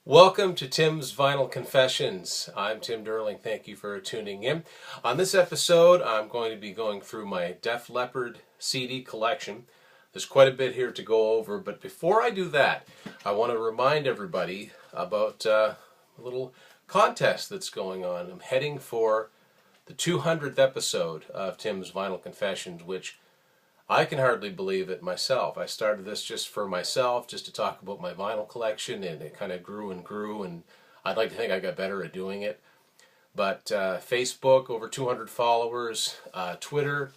Welcome to Tim's Vinyl Confessions. I'm Tim Derling. Thank you for tuning in. On this episode, I'm going to be going through my Def Leppard CD collection. There's quite a bit here to go over, but before I do that, I want to remind everybody about a little contest that's going on. I'm heading for the 200th episode of Tim's Vinyl Confessions, which I can hardly believe it myself. I started this just for myself, just to talk about my vinyl collection, and it kind of grew and grew, and I'd like to think I got better at doing it. But Facebook, over 200 followers, Twitter,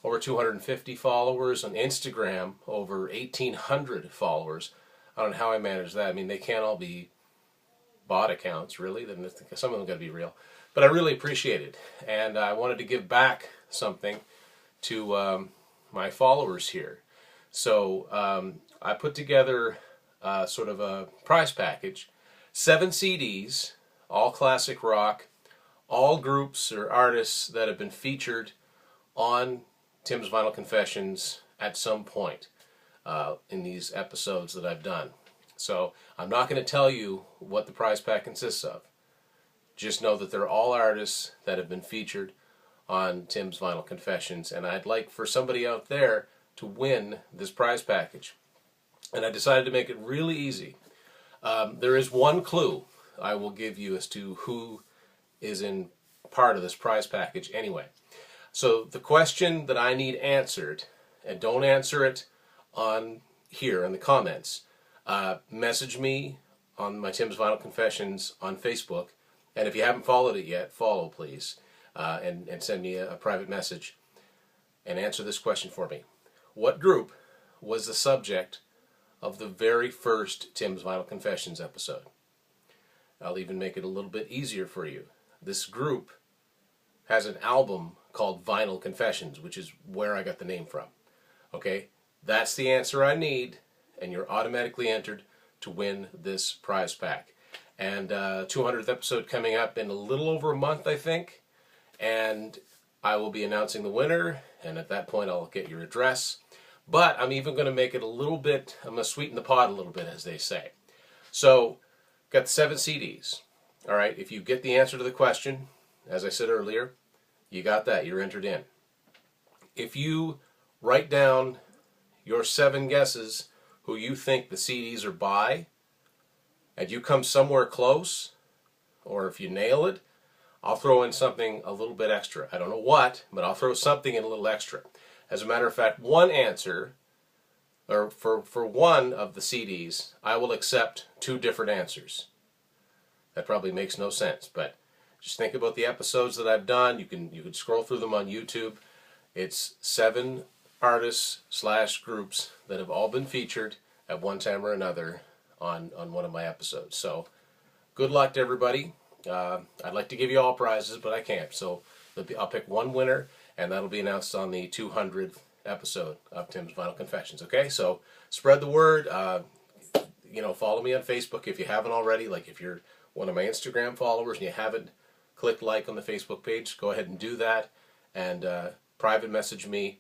over 250 followers, on Instagram, over 1,800 followers. I don't know how I managed that. I mean, they can't all be bot accounts, really. Some of them got to be real. But I really appreciate it, and I wanted to give back something to my followers here. So I put together sort of a prize package, 7 CDs, all classic rock, all groups or artists that have been featured on Tim's Vinyl Confessions at some point in these episodes that I've done. So I'm not going to tell you what the prize pack consists of. Just know that they're all artists that have been featured on Tim's Vinyl Confessions, and I'd like for somebody out there to win this prize package. And I decided to make it really easy. There is one clue I will give you as to who is in part of this prize package anyway. So the question that I need answered, and don't answer it on here in the comments, message me on my Tim's Vinyl Confessions on Facebook, and if you haven't followed it yet, follow please. And send me a private message and answer this question for me. What group was the subject of the very first Tim's Vinyl Confessions episode? I'll even make it a little bit easier for you. This group has an album called Vinyl Confessions, which is where I got the name from. Okay, that's the answer I need, and you're automatically entered to win this prize pack. And 200th episode coming up in a little over a month, I think. And I will be announcing the winner, and at that point I'll get your address. But I'm even going to make it a little bit, I'm going to sweeten the pot a little bit, as they say. So, got the 7 CDs. Alright, if you get the answer to the question, as I said earlier, you got that, you're entered in. If you write down your 7 guesses who you think the CDs are by, and you come somewhere close, or if you nail it, I'll throw in something a little bit extra. I don't know what, but I'll throw something in a little extra. As a matter of fact, one answer, or for one of the CDs, I will accept 2 different answers. That probably makes no sense, but just think about the episodes that I've done. You can scroll through them on YouTube. It's 7 artists / groups that have all been featured at one time or another on one of my episodes. So, good luck to everybody. I'd like to give you all prizes, but I can't. So I'll pick one winner, and that'll be announced on the 200th episode of Tim's Vinyl Confessions. Okay, so spread the word. Follow me on Facebook if you haven't already. Like if you're one of my Instagram followers and you haven't clicked like on the Facebook page, go ahead and do that, and private message me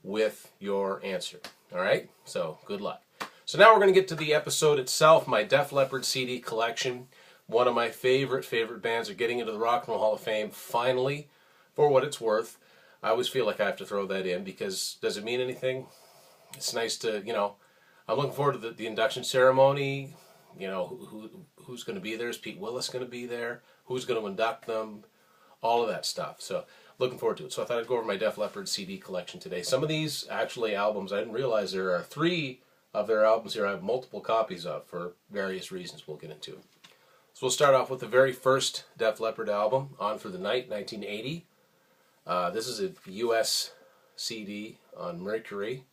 with your answer. All right, so good luck. So now we're going to get to the episode itself, my Def Leppard CD collection. One of my favorite bands are getting into the Rock and Roll Hall of Fame, finally, for what it's worth. I always feel like I have to throw that in, because does it mean anything? It's nice to, I'm looking forward to the induction ceremony. Who's going to be there? Is Pete Willis going to be there? Who's going to induct them? All of that stuff. So, looking forward to it. So I thought I'd go over my Def Leppard CD collection today. Some of these, actually, albums, I didn't realize there are 3 of their albums here I have multiple copies of for various reasons we'll get into. So we'll start off with the very first Def Leppard album, On for the Night, 1980. This is a US CD on Mercury.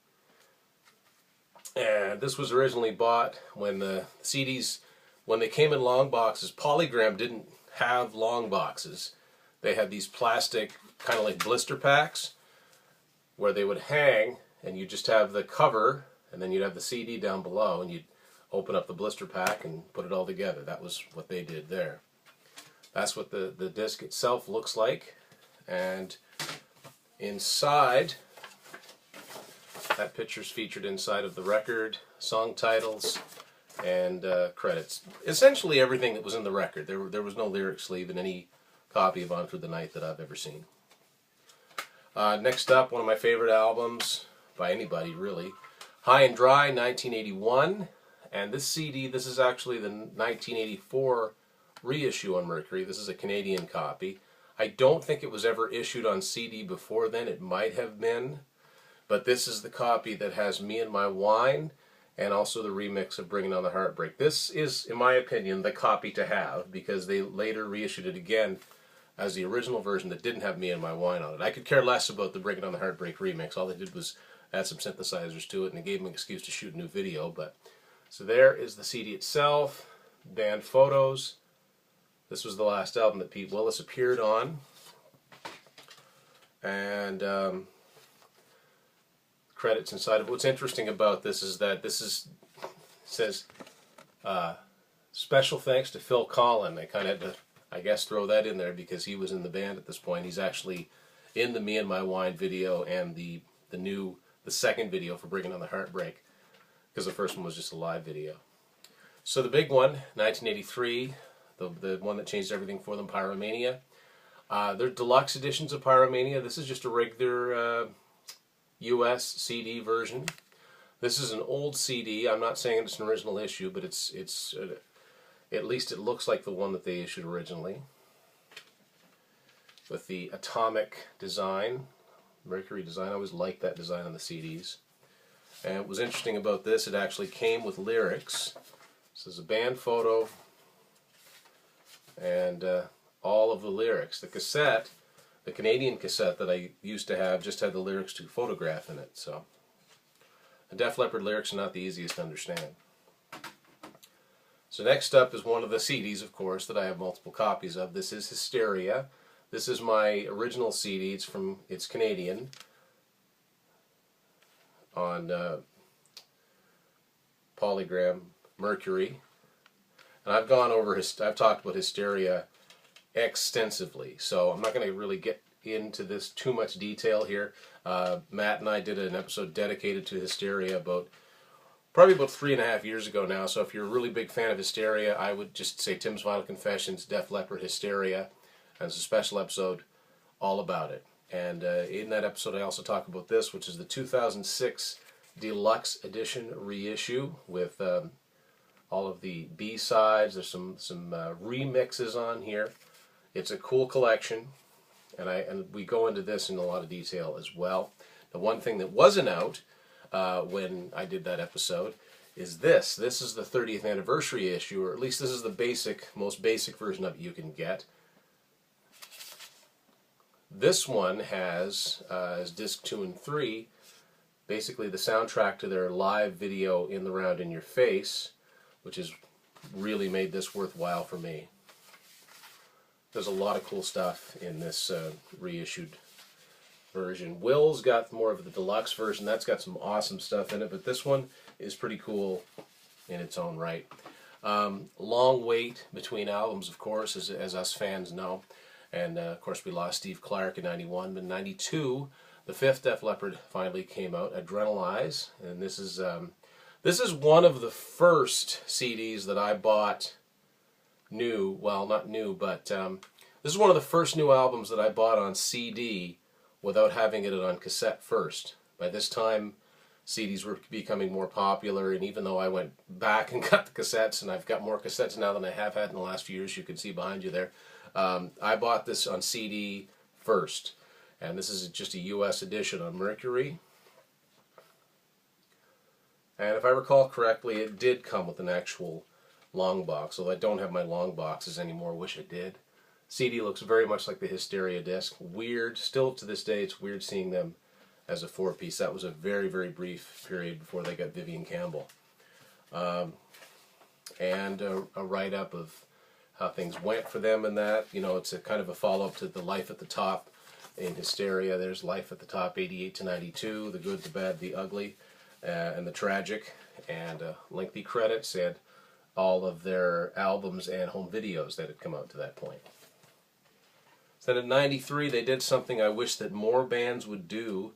And this was originally bought when the CDs, when they came in long boxes. Polygram didn't have long boxes. They had these plastic, kind of like blister packs, where they would hang, and you just have the cover, and then you'd have the CD down below, and you'd open up the blister pack and put it all together. That was what they did there. That's what the disc itself looks like. And inside, that picture's featured inside of the record, song titles, and credits. Essentially everything that was in the record. There was no lyric sleeve in any copy of On Through the Night that I've ever seen. Next up, one of my favorite albums by anybody really, High and Dry, 1981. And this CD, this is actually the 1984 reissue on Mercury. This is a Canadian copy. I don't think it was ever issued on CD before then. It might have been. But this is the copy that has Me and My Wine and also the remix of Bringing on the Heartbreak. This is, in my opinion, the copy to have because they later reissued it again as the original version that didn't have Me and My Wine on it. I could care less about the Bringing on the Heartbreak remix. All they did was add some synthesizers to it and it gave them an excuse to shoot a new video. But so there is the CD itself, band photos. This was the last album that Pete Willis appeared on. And credits inside of it. What's interesting about this is that says special thanks to Phil Collin. They kind of had to, I guess, throw that in there because he was in the band at this point. He's actually in the Me and My Wine video and the second video for Bringing on the Heartbreak, because the first one was just a live video. So the big one, 1983, the one that changed everything for them, Pyromania. They're deluxe editions of Pyromania. This is just a regular US CD version. This is an old CD. I'm not saying it's an original issue, but it's at least it looks like the one that they issued originally, with the atomic design, Mercury design. I always liked that design on the CDs. And what was interesting about this, it actually came with lyrics. This is a band photo and all of the lyrics. The cassette, the Canadian cassette that I used to have, just had the lyrics to Photograph in it. So the Def Leppard lyrics are not the easiest to understand. So next up is one of the CDs, of course, that I have multiple copies of. This is Hysteria. This is my original CD. It's Canadian, on Polygram Mercury. And I've talked about Hysteria extensivly, so I'm not going to really get into this too much detail here. Matt and I did an episode dedicated to Hysteria probably about 3.5 years ago now, so if you're a really big fan of Hysteria, I would just say Tim's Vinyl Confessions, Def Leppard, Hysteria, and it's a special episode all about it. And in that episode I also talk about this, which is the 2006 Deluxe Edition reissue with all of the B-sides. There's some remixes on here. It's a cool collection, and we go into this in a lot of detail as well. The one thing that wasn't out when I did that episode is this. This is the 30th anniversary issue, or at least this is the most basic version of it you can get. This one has, as disc 2 and 3, basically the soundtrack to their live video In the Round in Your Face, which has really made this worthwhile for me. There's a lot of cool stuff in this reissued version. Will's got more of the deluxe version. That's got some awesome stuff in it, but this one is pretty cool in its own right. Long wait between albums, of course, as us fans know. And of course we lost Steve Clark in 91, but in 92 the fifth Def Leppard finally came out, Adrenalize, and this is one of the first CDs that I bought new. Well, not new, but this is one of the first new albums that I bought on CD without having it on cassette first. By this time CDs were becoming more popular, and even though I went back and got the cassettes, and I've got more cassettes now than I have had in the last few years, you can see behind you there, I bought this on CD first, and this is just a US edition on Mercury. And if I recall correctly, it did come with an actual long box, although I don't have my long boxes anymore. Wish I did. CD looks very much like the Hysteria disc. Weird, still to this day, it's weird seeing them as a 4-piece. That was a very, very brief period before they got Vivian Campbell. And a write-up of how things went for them in that. You know, it's a kind of a follow-up to the Life at the Top in Hysteria. There's Life at the Top 88 to 92, the good, the bad, the ugly, and the tragic, and lengthy credits and all of their albums and home videos that had come out to that point. So then in 93 they did something I wish that more bands would do,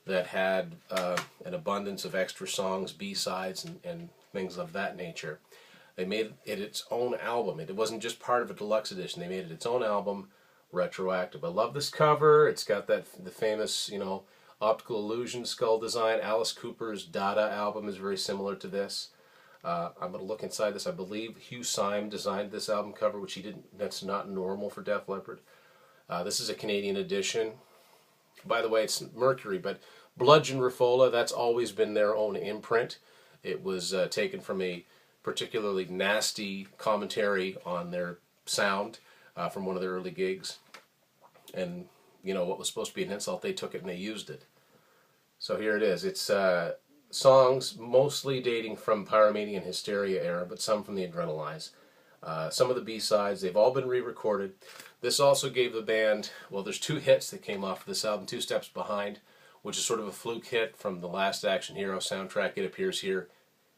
that had an abundance of extra songs, B-sides, and things of that nature. They made it its own album. It wasn't just part of a deluxe edition. They made it its own album, retroactive. I love this cover. It's got the famous, optical illusion skull design. Alice Cooper's Dada album is very similar to this. I'm going to look inside this. I believe Hugh Syme designed this album cover, which he didn't. That's not normal for Def Leppard. This is a Canadian edition. By the way, it's Mercury, but Bludgeon Raffola, that's always been their own imprint. It was taken from a particularly nasty commentary on their sound from one of their early gigs. And, what was supposed to be an insult, they took it and they used it. So here it is. It's songs mostly dating from Pyromania and Hysteria era, but some from the Adrenalize. Some of the B-sides, they've all been re-recorded. This also gave the band, well, there's 2 hits that came off of this album, Two Steps Behind, which is sort of a fluke hit from the Last Action Hero soundtrack. It appears here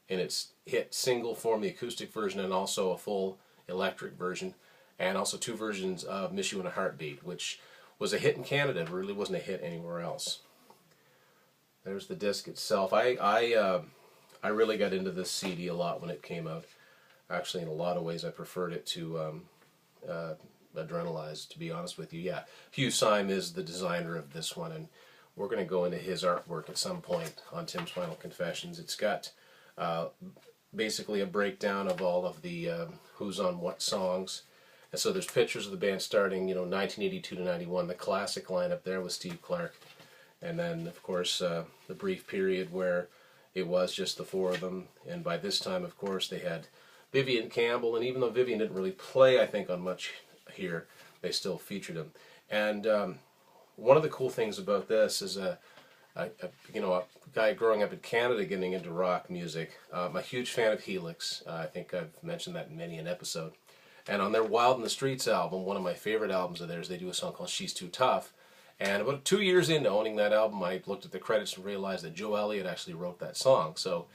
in its hit single form, the acoustic version, and also a full electric version, and also 2 versions of Miss You in a Heartbeat, which was a hit in Canada. It really wasn't a hit anywhere else. There's the disc itself. I really got into this CD a lot when it came out. Actually, in a lot of ways, I preferred it to Adrenalize, to be honest with you. Yeah, Hugh Syme is the designer of this one, and we're going to go into his artwork at some point on Tim's Final Confessions. It's got basically a breakdown of all of the who's on what songs. And so there's pictures of the band starting, 1982 to 91. The classic lineup there was Steve Clark. And then, of course, the brief period where it was just the 4 of them. And by this time, of course, they had Vivian Campbell. And even though Vivian didn't really play, I think, on much here, they still featured him. And one of the cool things about this is a guy growing up in Canada getting into rock music. I'm a huge fan of Helix. I think I've mentioned that in many an episode. And on their Wild in the Streets album, one of my favorite albums of theirs, they do a song called She's Too Tough. And about 2 years into owning that album, I looked at the credits and realized that Joe Elliott actually wrote that song. So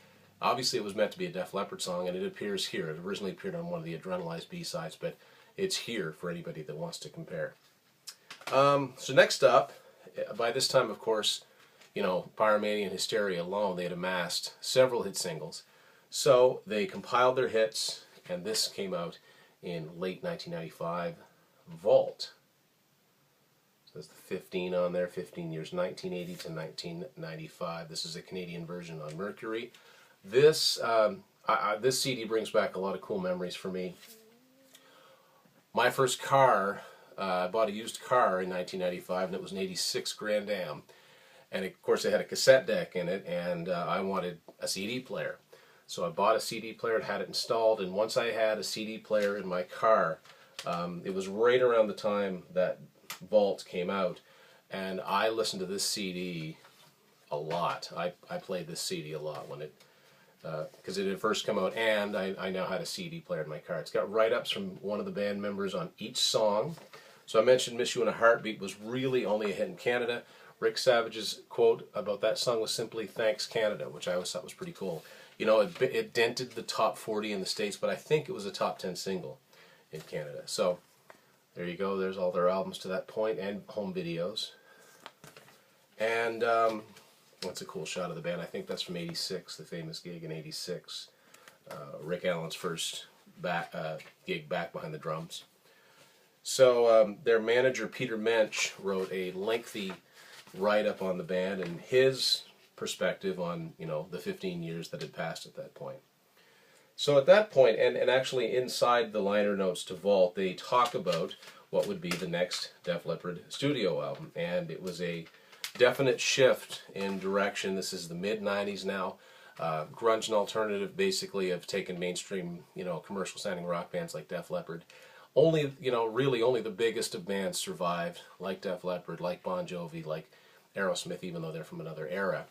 obviously it was meant to be a Def Leppard song, and it appears here. It originally appeared on one of the Adrenalized B-sides, but it's here for anybody that wants to compare. So next up, by this time, of course, Pyromania and Hysteria alone, they had amassed several hit singles. So they compiled their hits, and this came out in late 1995, Vault. There's the 15 on there, 15 years, 1980 to 1995. This is a Canadian version on Mercury. This this CD brings back a lot of cool memories for me. My first car, I bought a used car in 1995, and it was an 86 Grand Am. And of course it had a cassette deck in it, and I wanted a CD player. So I bought a CD player and had it installed, and once I had a CD player in my car, it was right around the time that Vault came out, and I listened to this CD a lot. I played this CD a lot when it, because it had first come out, and I now had a CD player in my car. It's got write-ups from one of the band members on each song. So I mentioned Miss You in a Heartbeat was really only a hit in Canada. Rick Savage's quote about that song was simply, "Thanks Canada," which I always thought was pretty cool. It dented the top 40 in the States, but I think it was a top 10 single in Canada. So there you go. There's all their albums to that point and home videos. And that's a cool shot of the band. I think that's from '86, the famous gig in '86. Rick Allen's first gig back behind the drums. So their manager, Peter Mensch, wrote a lengthy write-up on the band and his perspective on, the 15 years that had passed at that point. So at that point, and actually inside the liner notes to Vault, they talk about what would be the next Def Leppard studio album. And it was a definite shift in direction. This is the mid-90s now. Grunge and alternative basically have taken mainstream, commercial-sounding rock bands like Def Leppard. Only, really only the biggest of bands survived, like Def Leppard, like Bon Jovi, like Aerosmith, even though they're from another era.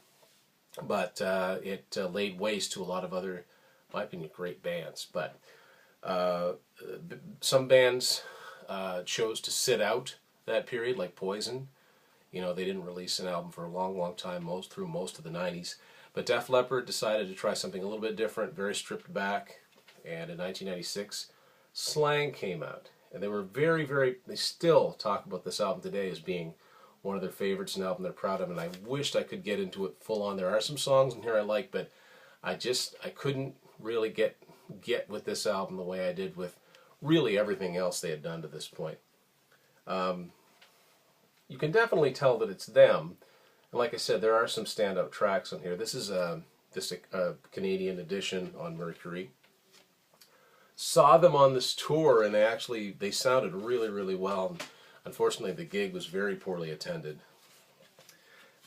But it laid waste to a lot of other, in my opinion, great bands. But some bands chose to sit out that period, like Poison. They didn't release an album for a long, long time, through most of the 90s. But Def Leppard decided to try something a little bit different, very stripped back. And in 1996, Slang came out. And they were very, very, they still talk about this album today as being one of their favorites, an album they're proud of, and I wished I could get into it full on. There are some songs in here I like, but I couldn't really get with this album the way I did with really everything else they had done to this point. You can definitely tell that it's them. And like I said, there are some standout tracks on here. This is a Canadian edition on Mercury. Saw them on this tour, and they sounded really, really well. Unfortunately, the gig was very poorly attended.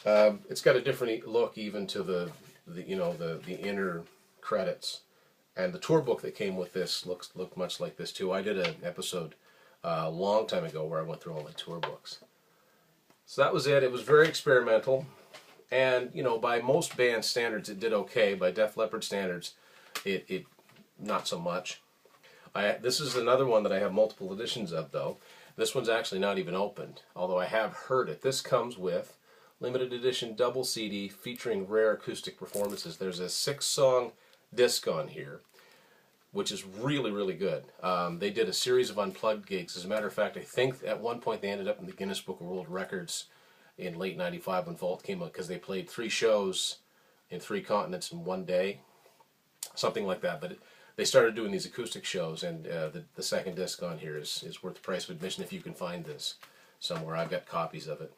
It's got a different look even to the inner credits, and the tour book that came with this looked much like this too. I did an episode a long time ago where I went through all my tour books. So that was it. It was very experimental, and by most band standards it did okay. By Def Leppard standards, it not so much. This is another one that I have multiple editions of, though. This one's actually not even opened, although I have heard it. This comes with limited edition double CD featuring rare acoustic performances. There's a 6-song disc on here, which is really, really good. They did a series of unplugged gigs. As a matter of fact, I think at one point they ended up in the Guinness Book of World Records in late '95 when Vault came out, because they played 3 shows in 3 continents in one day, something like that. But they started doing these acoustic shows, and the second disc on here is worth the price of admission if you can find this somewhere. I've got copies of it.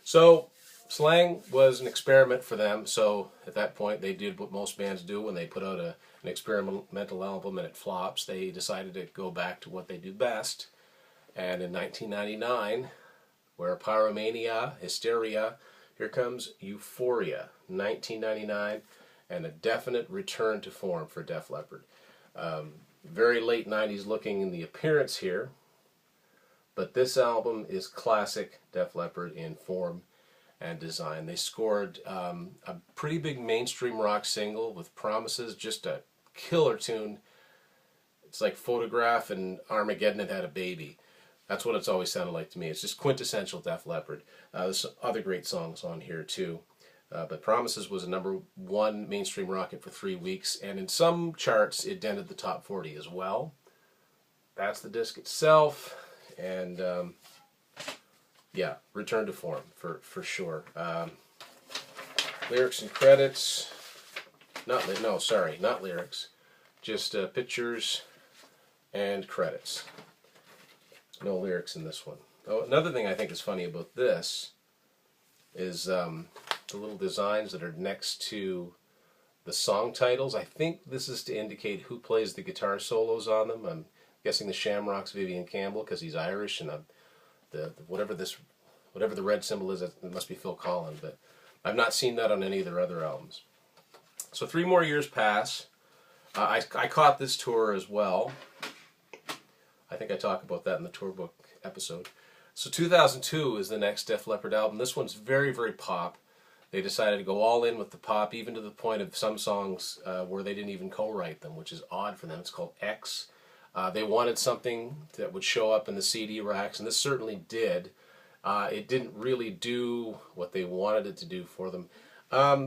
So Slang was an experiment for them, so at that point they did what most bands do when they put out an experimental album and it flops. They decided to go back to what they do best, and in 1999, where Pyromania, Hysteria, here comes Euphoria, 1999, and a definite return to form for Def Leppard. Very late 90s looking in the appearance here, but this album is classic Def Leppard in form and design. They scored a pretty big mainstream rock single with Promises, just a killer tune. It's like Photograph and Armageddon had a baby. That's what it's always sounded like to me. It's just quintessential Def Leppard. There's some other great songs on here too. But Promises was a #1 mainstream rocket for 3 weeks, and in some charts it dented the top 40 as well. That's the disc itself, and yeah, return to form for sure. Lyrics and credits, not lyrics, just pictures and credits. No lyrics in this one. Oh, another thing I think is funny about this is the little designs that are next to the song titles. I think this is to indicate who plays the guitar solos on them. I'm guessing the Shamrocks, Vivian Campbell, because he's Irish, and whatever the red symbol is, it must be Phil Collins, but I've not seen that on any of their other albums. So 3 more years pass. I caught this tour as well. I think I talk about that in the tour book episode. So 2002 is the next Def Leppard album. This one's very, very pop. They decided to go all in with the pop, even to the point of some songs where they didn't even co-write them, which is odd for them. It's called X. They wanted something that would show up in the CD racks, and this certainly did. It didn't really do what they wanted it to do for them.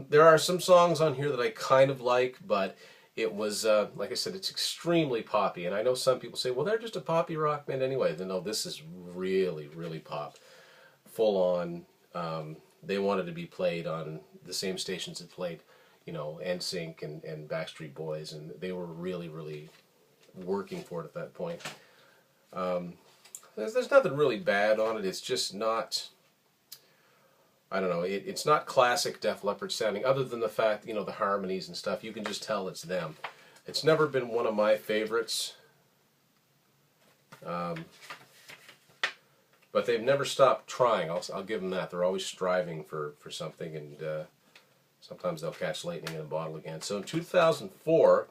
There are some songs on here that I kind of like, but it was, like I said, it's extremely poppy. And I know some people say, well, they're just a poppy rock band anyway. No, this is really, really pop. Full on. They wanted to be played on the same stations that played, NSYNC and Backstreet Boys, and they were really, really working for it at that point. There's nothing really bad on it. It's just not, I don't know, it's not classic Def Leppard sounding, other than the fact, the harmonies and stuff. You can just tell it's them. It's never been one of my favorites. But they've never stopped trying. I'll give them that. They're always striving for something, and sometimes they'll catch lightning in a bottle again. So in 2004,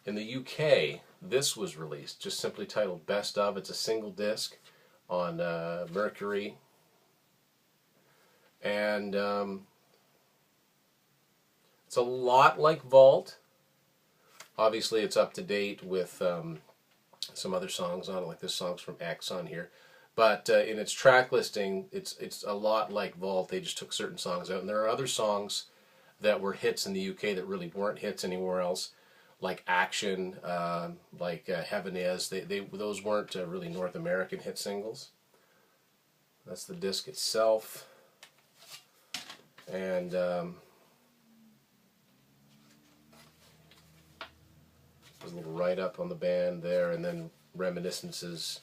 in the UK, this was released, just simply titled Best Of. It's a single disc on Mercury. And it's a lot like Vault. Obviously, it's up to date with some other songs on it, like this song's from X on here. But in its track listing, it's a lot like Vault. They just took certain songs out, and there are other songs that were hits in the UK that really weren't hits anywhere else, like Action, like Heaven Is. Those weren't really North American hit singles. That's the disc itself, and There's a little write-up on the band there, and then reminiscences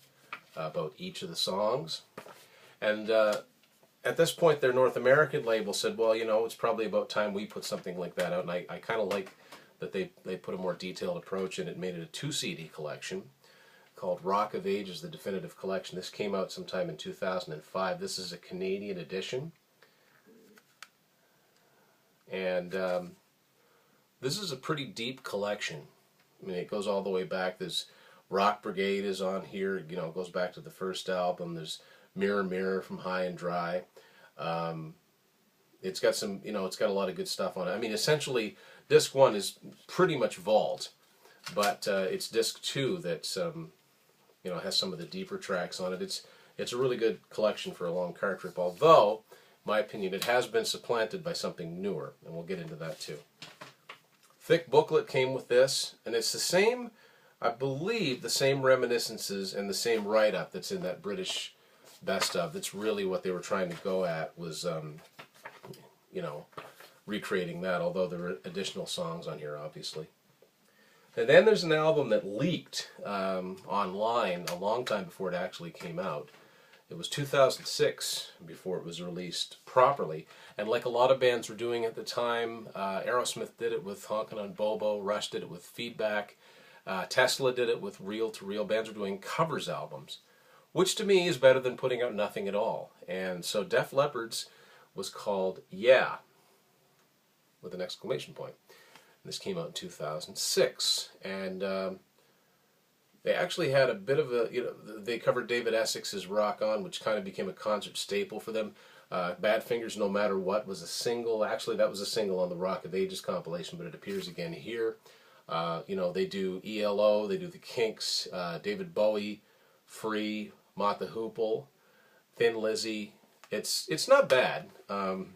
about each of the songs. And at this point, their North American label said, well, you know, it's probably about time we put something like that out. And I kind of like that they put a more detailed approach in it, made it a 2 CD collection called Rock of Ages, the Definitive Collection. This came out sometime in 2005. This is a Canadian edition. And this is a pretty deep collection. I mean, it goes all the way back. There's Rock Brigade is on here. You know, it goes back to the first album. There's Mirror Mirror from High and Dry. It's got some, you know, it's got a lot of good stuff on it. I mean, essentially, disc 1 is pretty much vault, but it's disc 2 that's, you know, has some of the deeper tracks on it. It's a really good collection for a long car trip, although, in my opinion, it has been supplanted by something newer, and we'll get into that too. Thick booklet came with this, and it's the same, I believe, the same reminiscences and the same write-up that's in that British best of. That's really what they were trying to go at, was, you know, recreating that, although there were additional songs on here, obviously. And then there's an album that leaked online a long time before it actually came out. It was 2006 before it was released properly. And like a lot of bands were doing at the time, Aerosmith did it with Honkin' on Bobo, Rush did it with Feedback, Tesla did it with Reel to Reel. Bands were doing covers albums, which to me is better than putting out nothing at all. And so Def Leppard's was called Yeah, with an exclamation point. This came out in 2006, and they actually had a bit of a, you know, they covered David Essex's Rock On, which kind of became a concert staple for them. Badfingers No Matter What was a single. Actually, that was a single on the Rock of Ages compilation, but it appears again here. You know, they do ELO, they do the Kinks, David Bowie, Free, Mott the Hoople, Thin Lizzy. It's not bad. The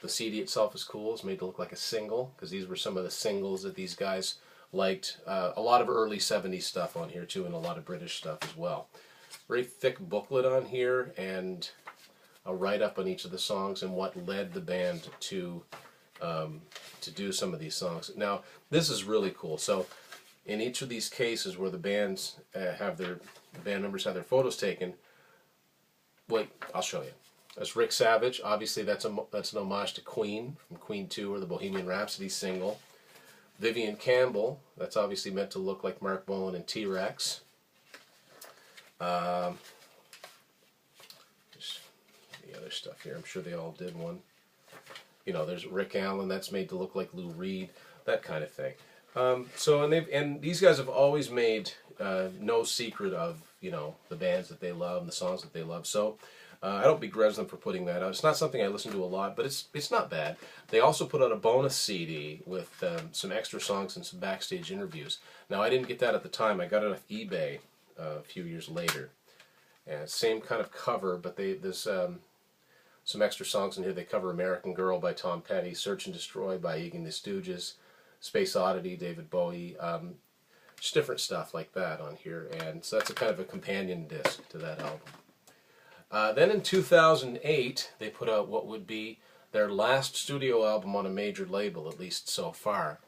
CD itself is cool. It's made to look like a single, because these were some of the singles that these guys liked. A lot of early 70s stuff on here too, and a lot of British stuff as well. Very thick booklet on here, and a write-up on each of the songs and what led the band to do some of these songs. Now, this is really cool. So, in each of these cases where the bands have their band members have their photos taken, wait, I'll show you. That's Rick Savage. Obviously, that's an homage to Queen from Queen 2 or the Bohemian Rhapsody single. Vivian Campbell. That's obviously meant to look like Mark Bolan and T-Rex. Just the other stuff here. I'm sure they all did one. You know, there's Rick Allen. That's made to look like Lou Reed. That kind of thing. And these guys have always made no secret of, you know, the bands that they love and the songs that they love. So I don't begrudge them for putting that out. It's not something I listen to a lot, but it's not bad. They also put out a bonus CD with some extra songs and some backstage interviews. Now, I didn't get that at the time. I got it off eBay a few years later. And same kind of cover, but there's some extra songs in here. They cover American Girl by Tom Petty, Search and Destroy by Iggy and the Stooges, Space Oddity, David Bowie, just different stuff like that on here. And so that's a kind of a companion disc to that album. Then in 2008, they put out what would be their last studio album on a major label, at least so far.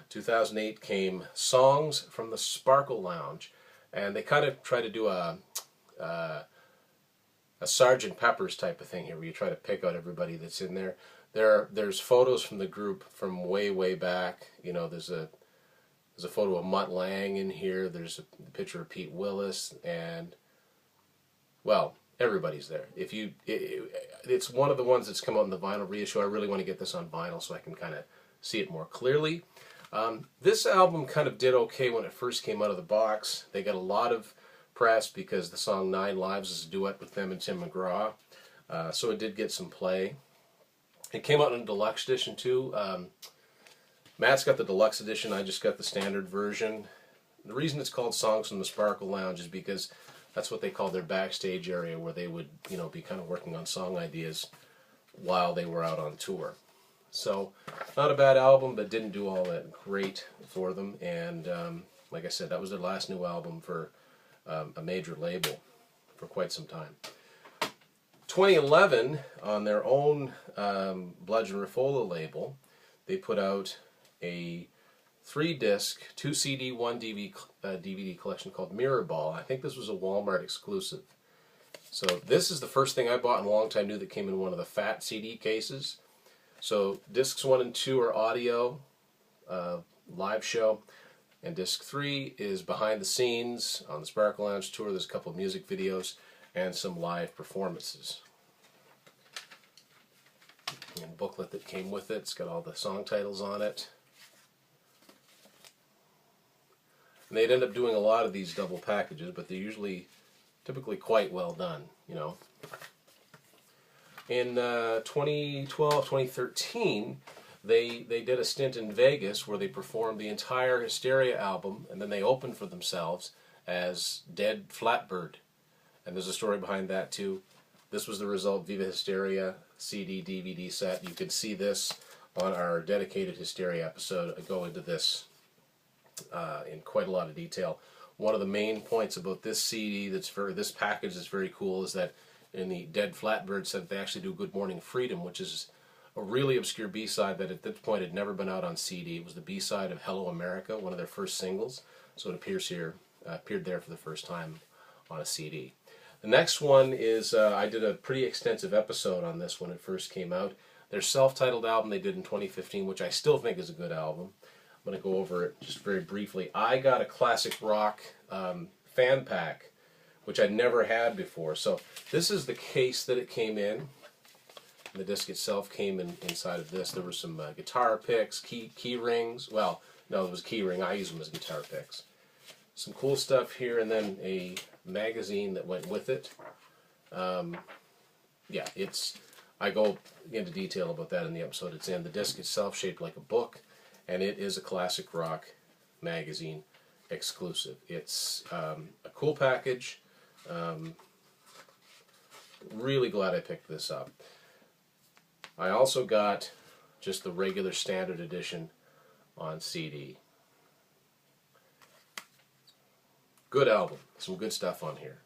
2008 came Songs from the Sparkle Lounge, and they kind of try to do a Sgt. Pepper's type of thing here, where you try to pick out everybody that's in there. There's photos from the group from way back. You know, there's a photo of Mutt Lange in here. There's a picture of Pete Willis, and well, everybody's there. It's one of the ones that's come out in the vinyl reissue. I really want to get this on vinyl so I can kind of see it more clearly. This album kind of did okay when it first came out of the box. They got a lot of press because the song Nine Lives is a duet with them and Tim McGraw. So it did get some play. It came out in a deluxe edition too. Matt's got the deluxe edition. I just got the standard version. The reason it's called Songs from the Sparkle Lounge is because that's what they call their backstage area, where they would, you know, be kind of working on song ideas while they were out on tour. So, not a bad album, but didn't do all that great for them. And like I said, that was their last new album for a major label for quite some time. 2011, on their own Bludgeon Refola label, they put out a 3-disc, 2 CD, 1 DVD collection called Mirrorball. I think this was a Walmart exclusive. So this is the first thing I bought in a long time new that came in one of the fat CD cases. So discs 1 and 2 are audio, live show, and disc 3 is behind the scenes on the Sparkle Lounge tour. There's a couple of music videos and some live performances. And booklet that came with it. It's got all the song titles on it. And they'd end up doing a lot of these double packages, but they're typically quite well done, you know. In 2012, 2013, they did a stint in Vegas where they performed the entire Hysteria album, and then they opened for themselves as Dead Flatbird. And there's a story behind that too. This was the result, Viva Hysteria CD, DVD set. You can see this on our dedicated Hysteria episode. I go into this in quite a lot of detail. One of the main points about this CD this package that's very cool is that in the Dead Flatbird set they actually do Good Morning Freedom, which is a really obscure B-side that at this point had never been out on CD. It was the B-side of Hello America, one of their first singles. So it appeared there for the first time on a CD. The next one is, I did a pretty extensive episode on this when it first came out. Their self-titled album they did in 2015, which I still think is a good album. I'm going to go over it just very briefly. I got a classic rock fan pack, which I'd never had before. So this is the case that it came in. The disc itself came inside of this. There were some guitar picks, key rings. Well, no, it was a key ring. I use them as guitar picks. Some cool stuff here, and then a magazine that went with it. Yeah, I go into detail about that in the episode it's in. The disc itself shaped like a book, and it is a classic rock magazine exclusive. It's a cool package. Really glad I picked this up. I also got just the regular standard edition on CD. Good album. Some good stuff on here.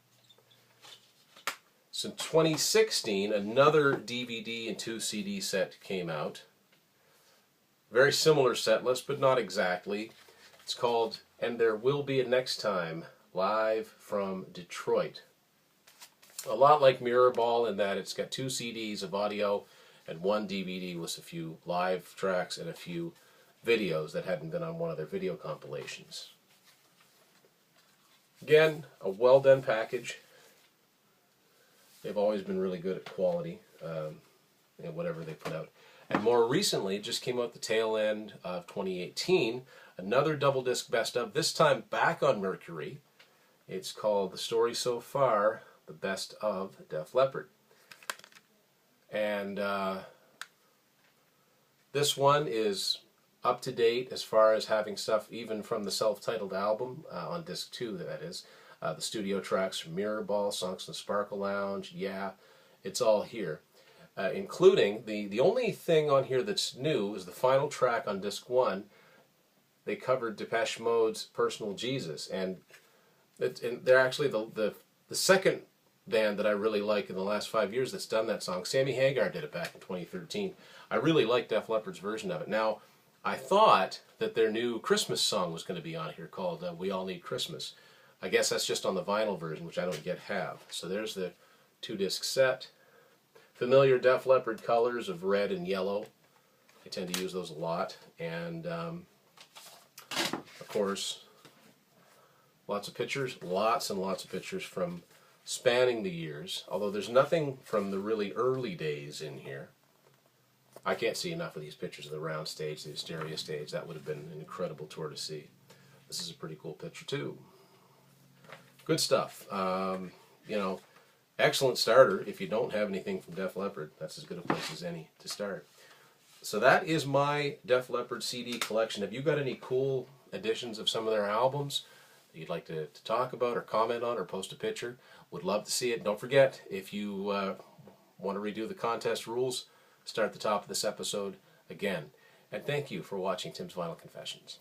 So in 2016, another DVD and 2 CD set came out. Very similar set list, but not exactly. It's called And There Will Be a Next Time, live from Detroit. A lot like Mirrorball in that it's got 2 CDs of audio and 1 DVD with a few live tracks and a few videos that hadn't been on one of their video compilations. Again, a well done package. They've always been really good at quality in whatever they put out. And more recently, it just came out the tail end of 2018, another double disc best of, this time back on Mercury. It's called The Story So Far, The Best of Def Leppard. And this one is up to date as far as having stuff even from the self-titled album, on disc 2 that is. The studio tracks from Mirrorball, songs from the Sparkle Lounge, yeah, it's all here. Including, the only thing on here that's new is the final track on disc 1. They covered Depeche Mode's Personal Jesus, and they're actually the second band that I really like in the last 5 years that's done that song. Sammy Hagar did it back in 2013. I really like Def Leppard's version of it. Now, I thought that their new Christmas song was going to be on here called We All Need Christmas. I guess that's just on the vinyl version, which I don't yet have. So there's the 2-disc set. Familiar Def Leppard colors of red and yellow. I tend to use those a lot. And, of course, lots of pictures, lots and lots of pictures from spanning the years, although there's nothing from the really early days in here. I can't see enough of these pictures of the round stage, the Hysteria stage. That would have been an incredible tour to see. This is a pretty cool picture too. Good stuff. You know, excellent starter if you don't have anything from Def Leppard. That's as good a place as any to start. So that is my Def Leppard CD collection. Have you got any cool editions of some of their albums that you'd like to talk about or comment on or post a picture? Would love to see it. Don't forget, if you want to redo the contest rules, start at the top of this episode again. And thank you for watching Tim's Vinyl Confessions.